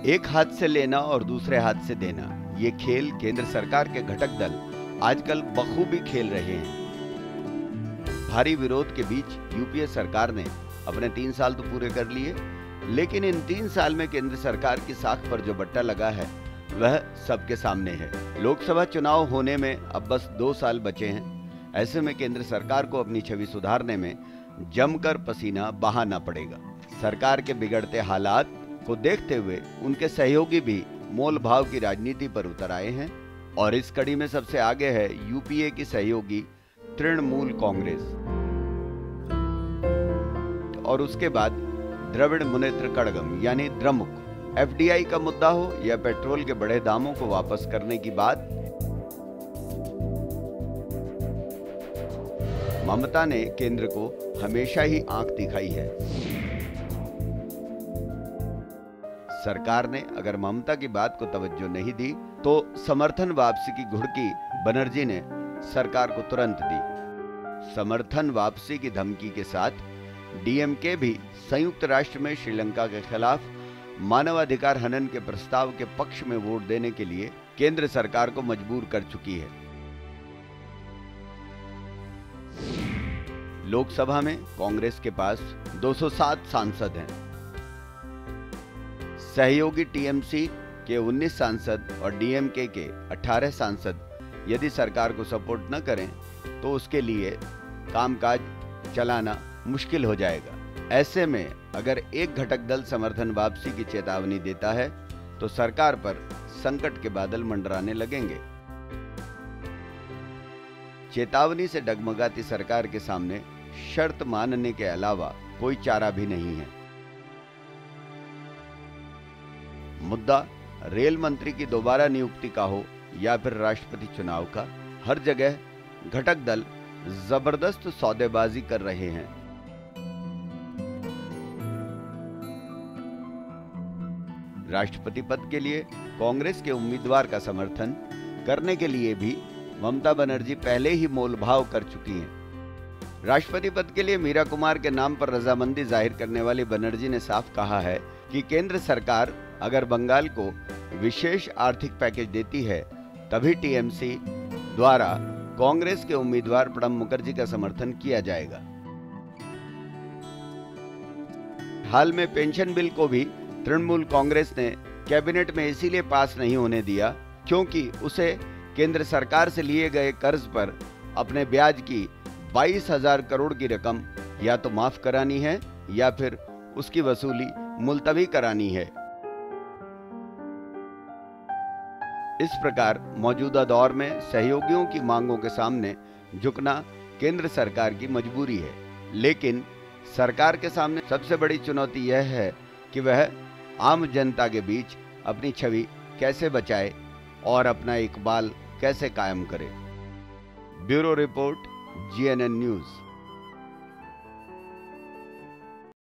एक हाथ से लेना और दूसरे हाथ से देना, ये खेल केंद्र सरकार के घटक दल आजकल बखूबी खेल रहे हैं। भारी विरोध के बीच यूपीए सरकार ने अपने 3 साल तो पूरे कर लिए, लेकिन इन 3 साल में केंद्र सरकार की साख पर जो बट्टा लगा है वह सबके सामने है। लोकसभा चुनाव होने में अब बस 2 साल बचे हैं। ऐसे में केंद्र सरकार को अपनी छवि सुधारने में जमकर पसीना बहाना पड़ेगा। सरकार के बिगड़ते हालात को देखते हुए उनके सहयोगी भी मोल भाव की राजनीति पर उतर आए हैं और इस कड़ी में सबसे आगे है यूपीए की सहयोगी तृणमूल कांग्रेस और उसके बाद द्रविड़ मुनेत्र कड़गम यानी द्रमुक। एफडीआई का मुद्दा हो या पेट्रोल के बढ़े दामों को वापस करने की बात, ममता ने केंद्र को हमेशा ही आंख दिखाई है। सरकार ने अगर ममता की बात को तवज्जो नहीं दी तो समर्थन वापसी की घुड़की बनर्जी ने सरकार को तुरंत दी। समर्थन वापसी की धमकी के साथ डीएमके भी संयुक्त राष्ट्र में श्रीलंका के खिलाफ मानवाधिकार हनन के प्रस्ताव के पक्ष में वोट देने के लिए केंद्र सरकार को मजबूर कर चुकी है। लोकसभा में कांग्रेस के पास 207 सांसद हैं। सहयोगी टीएमसी के 19 सांसद और डीएमके के 18 सांसद यदि सरकार को सपोर्ट न करें तो उसके लिए कामकाज चलाना मुश्किल हो जाएगा। ऐसे में अगर एक घटक दल समर्थन वापसी की चेतावनी देता है तो सरकार पर संकट के बादल मंडराने लगेंगे। चेतावनी से डगमगाती सरकार के सामने शर्त मानने के अलावा कोई चारा भी नहीं है। मुद्दा रेल मंत्री की दोबारा नियुक्ति का हो या फिर राष्ट्रपति चुनाव का, हर जगह घटक दल जबरदस्त सौदेबाजी कर रहे हैं। राष्ट्रपति पद के लिए कांग्रेस के उम्मीदवार का समर्थन करने के लिए भी ममता बनर्जी पहले ही मोलभाव कर चुकी हैं। राष्ट्रपति पद के लिए मीरा कुमार के नाम पर रजामंदी जाहिर करने वाली बनर्जी ने साफ कहा है कि केंद्र सरकार अगर बंगाल को विशेष आर्थिक पैकेज देती है तभी टीएमसी द्वारा कांग्रेस के उम्मीदवार प्रणब मुखर्जी का समर्थन किया जाएगा। हाल में पेंशन बिल को भी तृणमूल कांग्रेस ने कैबिनेट में इसीलिए पास नहीं होने दिया क्योंकि उसे केंद्र सरकार से लिए गए कर्ज पर अपने ब्याज की 22,000 करोड़ की रकम या तो माफ करानी है या फिर उसकी वसूली मुलतवी करानी है। इस प्रकार मौजूदा दौर में सहयोगियों की मांगों के सामने झुकना केंद्र सरकार की मजबूरी है, लेकिन सरकार के सामने सबसे बड़ी चुनौती यह है कि वह आम जनता के बीच अपनी छवि कैसे बचाए और अपना इकबाल कैसे कायम करे। Bureau report, GNN news.